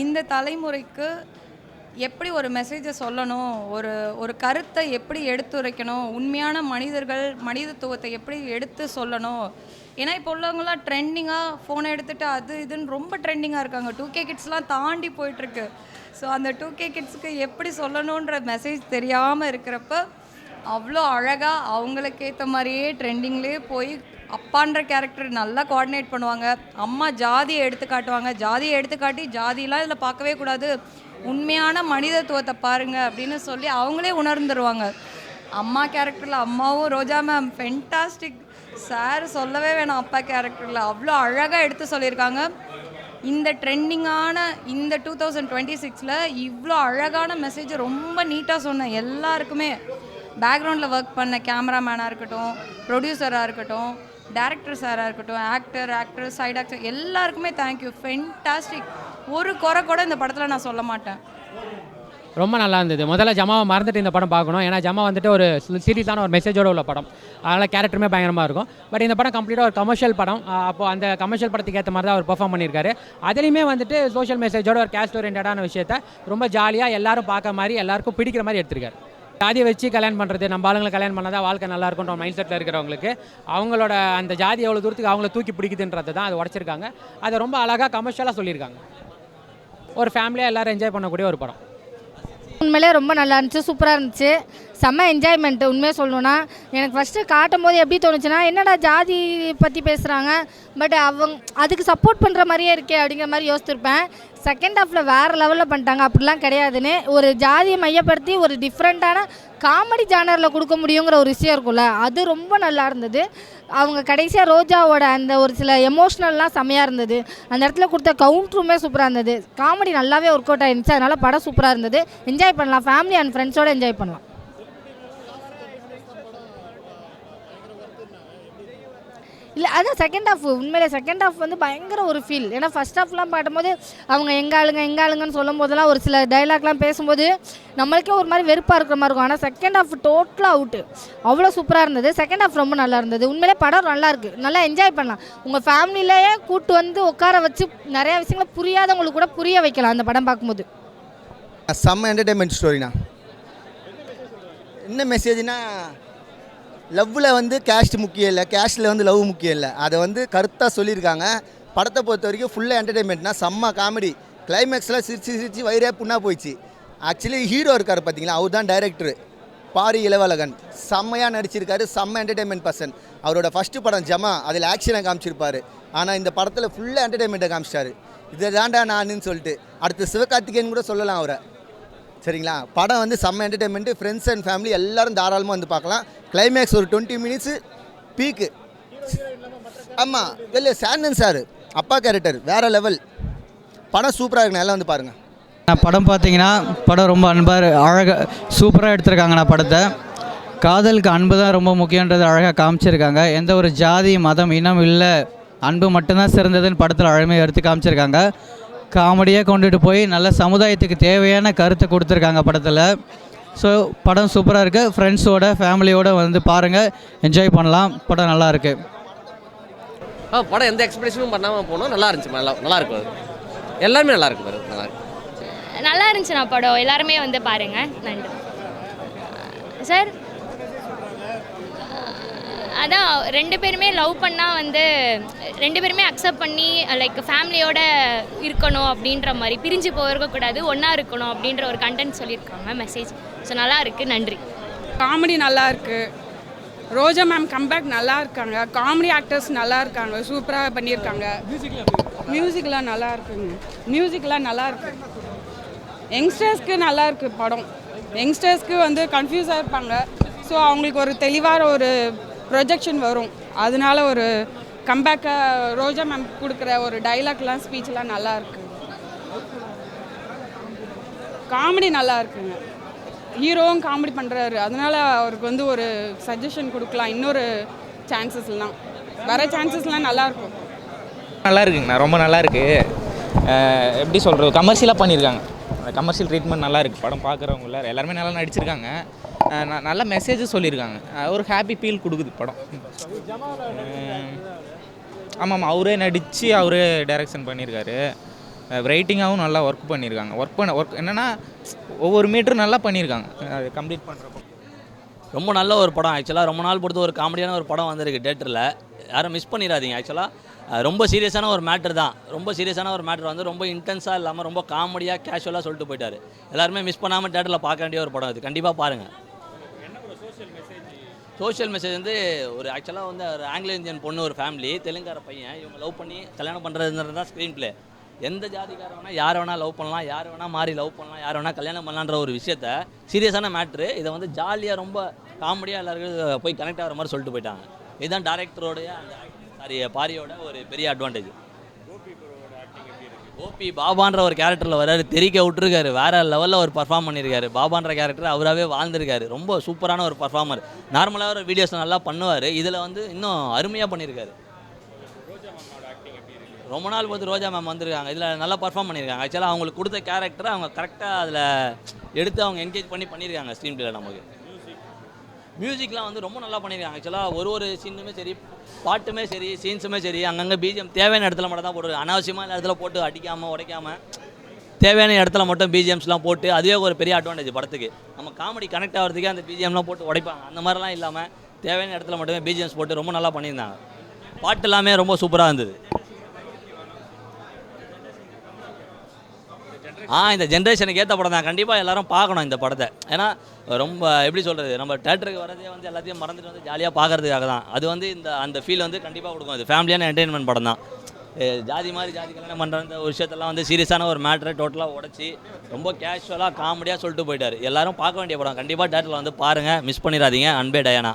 இந்த தலைமுறைக்கு எப்படி ஒரு மெசேஜை சொல்லணும், ஒரு ஒரு கருத்தை எப்படி எடுத்துரைக்கணும், உண்மையான மனிதத்துவத்தை எப்படி எடுத்து சொல்லணும். ஏன்னா இப்போ உள்ளவங்களாம் ட்ரெண்டிங்காக ஃபோனை எடுத்துகிட்டு அது இதுன்னு ரொம்ப ட்ரெண்டிங்காக இருக்காங்க. 2K கிட்ஸ்லாம் தாண்டி போயிட்டுருக்கு. ஸோ அந்த 2K கிட்ஸுக்கு எப்படி சொல்லணுன்ற மெசேஜ் தெரியாமல் இருக்கிறப்ப அவ்வளோ அழகாக அவங்களுக்கு ஏற்ற மாதிரியே ட்ரெண்டிங்லேயே போய் அப்பான்ற கேரக்டர் நல்லா கோஆர்டினேட் பண்ணுவாங்க. அம்மா ஜாதியை எடுத்து காட்டுவாங்க. ஜாதியை எடுத்துக்காட்டி ஜாதியெலாம் இதில் பார்க்கவே கூடாது, உண்மையான மனிதத்துவத்தை பாருங்கள் அப்படின்னு சொல்லி அவங்களே உணர்ந்துருவாங்க. அம்மா கேரக்டரில் அம்மாவும் ரோஜா மேம் ஃபென்டாஸ்டிக். சார் சொல்லவே வேணாம். அப்பா கேரக்டரில் அவ்வளோ அழகாக எடுத்து சொல்லியிருக்காங்க. இந்த ட்ரெண்டிங்கான இந்த 2026 இவ்வளோ அழகான மெசேஜ் ரொம்ப நீட்டாக சொன்னேன். எல்லாருக்குமே பேக்ரவுண்டில் ஒர்க் பண்ண கேமராமேனாக இருக்கட்டும், ப்ரொடியூசராக இருக்கட்டும், டேரக்டர் சாராக இருக்கட்டும், ஆக்டர் சைட் ஆக்டர் எல்லாருக்குமே தேங்க்யூ. ஃபென்டாஸ்டிக். ஒரு குறை கூட இந்த படத்தில் நான் சொல்ல மாட்டேன். ரொம்ப நல்லா இருந்தது. முதல்ல ஜமாவை மறந்துட்டு இந்த படம் பார்க்கணும். ஏன்னா ஜமா வந்துட்டு ஒரு சீரியஸான ஒரு மெசேஜோடு உள்ள படம். அதனால் கேரக்டருமே பயங்கரமாக இருக்கும். பட் இந்த படம் கம்ப்ளீட்டாக ஒரு கமர்ஷியல் படம். அப்போது அந்த கமர்ஷியல் படத்துக்கு ஏற்ற மாதிரி தான் அவர் பெர்ஃபார்ம் பண்ணியிருக்காரு. அதுலேயுமே வந்துட்டு சோஷியல் மெசேஜோட ஒரு கேஸ்ட் ஓரியன்டான விஷயத்தை ரொம்ப ஜாலியாக எல்லாரும் பார்க்க மாதிரி எல்லாருக்கும் பிடிக்கிற மாதிரி எடுத்திருக்காரு. ஜாதியை வச்சு கல்யாணம் பண்ணுறது, நம்ம ஆளுங்களை கல்யாணம் பண்ணால் தான் வாழ்க்கை நல்லா இருக்குன்ற மைண்ட் செட்டில் இருக்கிறவங்களுக்கு அவங்களோட அந்த ஜாதி எவ்வளோ தூரத்துக்கு அவங்கள தூக்கி பிடிக்குதுன்றது தான் அது உடச்சிருக்காங்க. அதை ரொம்ப அழகாக கமர்ஷியலாக சொல்லியிருக்காங்க. ஒரு ஃபேமிலியாக எல்லோரும் என்ஜாய் பண்ணக்கூடிய ஒரு படம். உண்மையிலே ரொம்ப நல்லா இருந்துச்சு, சூப்பராக இருந்துச்சு, செம்ம என்ஜாய்மெண்ட்டு. உண்மையாக சொல்லணுன்னா எனக்கு ஃபஸ்ட்டு காட்டும் போது எப்படி தோணுச்சுன்னா, என்னடா ஜாதி பற்றி பேசுகிறாங்க, பட் அதுக்கு சப்போர்ட் பண்ணுற மாதிரியே இருக்கே அப்படிங்கிற மாதிரி யோசிச்சிருப்பேன். செகண்ட் ஹாஃபில் வேறு லெவலில் பண்ணிட்டாங்க. அப்படிலாம் கிடையாதுன்னு ஒரு ஜாதியை மையப்படுத்தி ஒரு டிஃப்ரெண்ட்டான காமெடி ஜானரில் கொடுக்க முடியுங்கிற ஒரு விஷயம் இருக்கும்ல, அது ரொம்ப நல்லா இருந்தது. அவங்க கடைசியாக ரோஜாவோட அந்த ஒரு சில எமோஷ்னல்லாம் செம்மையாக இருந்தது. அந்த இடத்துல கொடுத்த கவுண்டருமே சூப்பராக இருந்தது. காமெடி நல்லாவே ஒர்க் அவுட் ஆகிருந்துச்சு. அதனால் படம் சூப்பராக இருந்தது. என்ஜாய் பண்ணலாம், ஃபேமிலி அண்ட் ஃப்ரெண்ட்ஸோடு என்ஜாய் பண்ணலாம். இல்லை அதான் செகண்ட் ஹாஃப், உண்மையிலே செகண்ட் ஹாஃப் வந்து பயங்கர ஒரு ஃபீல். ஏன்னா ஃபஸ்ட் ஹாஃப்லாம் பாடும்போது அவங்க எங்காளுங்கன்னு சொல்லும் போதெல்லாம் ஒரு சில டைலாக்லாம் பேசும்போது நம்மளுக்கே ஒரு மாதிரி வெறுப்பாக இருக்கிற மாதிரி இருக்கும். ஆனால் செகண்ட் ஹாஃப் டோட்டலாக அவுட்டு, அவ்வளோ சூப்பராக இருந்தது. செகண்ட் ஹாஃப் ரொம்ப நல்லா இருந்தது. உண்மையிலே படம் நல்லா இருக்குது, நல்லா என்ஜாய் பண்ணலாம். உங்கள் ஃபேமிலியிலேயே கூட்டு வந்து உட்கார வச்சு நிறையா விஷயங்களை புரியாதவங்களுக்கு கூட புரிய வைக்கலாம் அந்த படம் பார்க்கும்போது. செம்ம என்டர்டெயின்மெண்ட் ஸ்டோரிண்ணா. என்ன மெசேஜ்னா, லவ்வில் வந்து கேஸ்ட் முக்கியம் இல்லை, கேஸ்ட்டில் வந்து லவ் முக்கியம் இல்லை. அதை வந்து கருத்தாக சொல்லியிருக்காங்க. படத்தை பொறுத்த வரைக்கும் ஃபுல்லாக என்டர்டெயின்மெண்ட்னா செம்ம காமெடி. கிளைமேக்ஸில் சிரிச்சு வயிறே புண்ணாக போயிடுச்சு. ஆக்சுவலி ஹீரோ இருக்கார் பார்த்தீங்களா, அவர் தான் டைரக்டரு பாரி இளவழகன். செம்மையாக நடிச்சிருக்காரு, செம்ம என்டர்டெயின்மெண்ட் பர்சன். அவரோட ஃபஸ்ட்டு படம் ஜமா, அதில் ஆக்ஷனை காமிச்சிருப்பார். ஆனால் இந்த படத்தில் ஃபுல்லாக என்டர்டெயின்மெண்ட்டை காமிச்சிட்டாரு. இதை தாண்டா நானுன்னு சொல்லிட்டு அடுத்து சிவகார்த்திகேயன் கூட சொல்லலாம் அவரை. சரிங்களா, படம் வந்து செம்ம என்டர்டெயின்மெண்ட்டு. ஃப்ரெண்ட்ஸ் அண்ட் ஃபேமிலி எல்லோரும் தாராளமாக வந்து பார்க்கலாம். கிளைமேக்ஸ் ஒரு 20 மினிட்ஸு பீக்கு. ஆமாம், இல்லை சாந்தன் சார் அப்பா கேரக்டர் வேறு லெவல். படம் சூப்பராக இருக்குண்ணா, எல்லாம் வந்து பாருங்கள். படம் பார்த்தீங்கன்னா படம் ரொம்ப அழகாக சூப்பராக எடுத்திருக்காங்கண்ணா. படத்தை காதலுக்கு அன்பு தான் ரொம்ப முக்கியன்றது அழகாக காமிச்சிருக்காங்க. எந்த ஒரு ஜாதி மதம் இனம் இல்லை, அன்பு மட்டும்தான் சிறந்ததுன்னு படத்தில் அழமையாக எடுத்து காமிச்சிருக்காங்க. காமெடியாக கொண்டுட்டு போய் நல்ல சமுதாயத்துக்கு தேவையான கருத்தை கொடுத்துருக்காங்க படத்தில். ஸோ படம் சூப்பராக இருக்குது. ஃப்ரெண்ட்ஸோட ஃபேமிலியோடு வந்து பாருங்கள், என்ஜாய் பண்ணலாம். படம் நல்லா இருக்குது. படம் எந்த எக்ஸ்பிரஷனும் பண்ணாமல் போனோம். நல்லா இருந்துச்சு, நல்லா இருக்கும். எல்லாமே நல்லா இருக்கு, நல்லா இருந்துச்சுண்ணா படம். எல்லாருமே வந்து பாருங்கள். நன்றி சார். அதான் 2 பேருமே லவ் பண்ணால் வந்து 2 பேருமே அக்செப்ட் பண்ணி லைக் ஃபேமிலியோடு இருக்கணும் அப்படின்ற மாதிரி, பிரிஞ்சு போகக்கூடாது, ஒன்றா இருக்கணும் அப்படின்ற ஒரு கண்டென்ட் சொல்லியிருக்காங்க மெசேஜ். ஸோ நல்லா இருக்குது. நன்றி. காமெடி நல்லா இருக்குது. ரோஜா மேம் கம்பேக் நல்லா இருக்காங்க. காமெடி ஆக்டர்ஸ் நல்லா இருக்காங்க, சூப்பராக பண்ணியிருக்காங்க. மியூசிக்லாம் நல்லா இருக்குங்க. மியூசிக்லாம் நல்லா இருக்கு. யங்ஸ்டர்ஸ்க்கு நல்லா இருக்குது படம். யங்ஸ்டர்ஸ்க்கு வந்து கன்ஃபியூஸாக இருப்பாங்க. ஸோ அவங்களுக்கு ஒரு தெளிவான ஒரு ப்ரொஜெக்ஷன் வரும். அதனால ஒரு கம்பேக்காக ரோஜா மேம் கொடுக்குற ஒரு டைலாக்லாம் ஸ்பீச்லாம் நல்லா இருக்கு. காமெடி நல்லா இருக்குங்க. ஹீரோவும் காமெடி பண்ணுறாரு. அதனால அவருக்கு வந்து ஒரு சஜஷன் கொடுக்கலாம். இன்னொரு சான்சஸ்லாம் வர சான்சஸ்லாம் நல்லாயிருக்கும். நல்லா இருக்குங்கண்ணா, ரொம்ப நல்லா இருக்குது. எப்படி சொல்கிறது, கமர்ஷியலாக பண்ணியிருக்காங்க. அந்த கமர்ஷியல் ட்ரீட்மெண்ட் நல்லா இருக்குது. படம் பார்க்குறவங்கள எல்லாருமே நல்லா நடிச்சிருக்காங்க. நல்ல மெசேஜ் சொல்லியிருக்காங்க. ஒரு ஹாப்பி ஃபீல் கொடுக்குது படம். ஆமாம், அவரே நடித்து அவரே டைரக்ஷன் பண்ணியிருக்காரு. ரைட்டிங்காகவும் நல்லா ஒர்க் பண்ணியிருக்காங்க. ஒர்க் என்னென்னா ஒவ்வொரு மீட்டரும் நல்லா பண்ணியிருக்காங்க அது கம்ப்ளீட் பண்ணுறப்போ. ரொம்ப நல்ல ஒரு படம். ஆக்சுவலாக ரொம்ப நாள் பொறுத்து ஒரு காமெடியான ஒரு படம் வந்திருக்கு தேட்டரில், யாரும் மிஸ் பண்ணிடாதீங்க. ஆக்சுவலாக ரொம்ப சீரியஸான ஒரு மேட்ரு தான். ரொம்ப சீரியஸான ஒரு மேட்ரு வந்து ரொம்ப இன்டென்ஸாக இல்லாமல் ரொம்ப காமெடியாக கேஷுவலாக சொல்லிட்டு போயிட்டார். எல்லாருமே மிஸ் பண்ணாமல் தேட்டரில் பார்க்க வேண்டிய ஒரு படம் இது, கண்டிப்பாக பாருங்கள். சோஷியல் மெசேஜ் வந்து ஒரு ஆக்சுவலாக வந்து ஒரு ஆங்கிலோ இந்தியன் பொண்ணு, ஒரு ஃபேமிலி, தெலுங்கார பையன், இவங்க லவ் பண்ணி கல்யாணம் பண்ணுறதுன்றது தான் ஸ்க்ரீன் ப்ளே. எந்த ஜாதிக்கார வேணால் யாரை வேணால் லவ் பண்ணலாம், யார் வேணால் மாறி லவ் பண்ணலாம், யார் வேணால் கல்யாணம் பண்ணலான்ற ஒரு விஷயத்த சீரியஸான மேட்ரு இதை வந்து ஜாலியாக ரொம்ப காமெடியாக எல்லாருக்கும் போய் கனெக்ட் ஆகிற மாதிரி சொல்லிட்டு போயிட்டாங்க. இதுதான் டேரக்டரோடைய அந்த பாரியோட ஒரு பெரிய அட்வான்டேஜ். ஓபி பாபான்ற ஒரு கேரக்டரில் வராரு, தெரிக்க விட்டுருக்காரு, வேறு லெவலில் ஒரு பர்ஃபார்ம் பண்ணியிருக்காரு. பாபான்ற கேரக்டர் அவராகவே வாழ்ந்திருக்காரு. ரொம்ப சூப்பரான ஒரு பர்ஃபார்மர். நார்மலாக ஒரு வீடியோஸ் நல்லா பண்ணுவார், இதில் வந்து இன்னும் அருமையாக பண்ணியிருக்காரு. ரொம்ப நாள் பார்த்து ரோஜா மேம் வந்திருக்காங்க, இதில் நல்லா பர்ஃபார்ம் பண்ணியிருக்காங்க. ஆக்சுவலாக அவங்களுக்கு கொடுத்த கேரக்டரை அவங்க கரெக்டாக அதில் எடுத்து அவங்க என்கேஜ் பண்ணியிருக்காங்க ஸ்க்ரீன் பிளேல. நமக்கு மியூசிக்லாம் வந்து ரொம்ப நல்லா பண்ணியிருக்காங்க. ஆக்சுவலாக ஒரு சீனுமே சரி, பாட்டுமே சரி, சீன்ஸுமே சரி, அங்கங்கே பிஜிஎம் தேவையான இடத்துல மட்டும் தான் போட்டு, அனாவசியமாக இடத்துல போட்டு அடிக்காமல் உடைக்காமல் தேவையான இடத்துல மட்டும் பிஜிஎம்ஸ்லாம் போட்டு, அதுவே ஒரு பெரிய அட்வான்டேஜ் படத்துக்கு. நம்ம காமெடி கனெக்ட் ஆகிறதுக்கே அந்த பிஜிஎம்லாம் போட்டு உடைப்பாங்க, அந்த மாதிரிலாம் இல்லாமல் தேவையான இடத்துல மட்டுமே பிஜிஎம்ஸ் போட்டு ரொம்ப நல்லா பண்ணியிருந்தாங்க. பாட்டு எல்லாமே ரொம்ப சூப்பராக இருந்தது. இந்த ஜென்ரேஷனுக்கு ஏற்ற படம் தான், கண்டிப்பாக எல்லாரும் பார்க்கணும் இந்த படத்தை. ஏன்னா ரொம்ப எப்படி சொல்கிறது, நம்ம தேட்டருக்கு வரதே வந்து எல்லாத்தையும் மறந்துட்டு வந்து ஜாலியாக பார்க்கறதுக்காக தான். அது வந்து அந்த ஃபீல் வந்து கண்டிப்பாக கொடுக்கும். இது ஃபேமிலியான என்டர்டெயின்மெண்ட் படம் தான். ஜாதி மாதிரி ஜாதி கல்யாணம் பண்ணுற இந்த ஒரு விஷயத்தெல்லாம் வந்து சீரியஸான ஒரு மேட்டரை டோட்டலாக உடச்சி ரொம்ப கேஷுவலாக காமெடியாக சொல்லிட்டு போயிட்டார். எல்லாரும் பார்க்க வேண்டிய படம், கண்டிப்பாக தேட்டரில் வந்து பாருங்கள், மிஸ் பண்ணிடாதீங்க. அன்பே டயானா.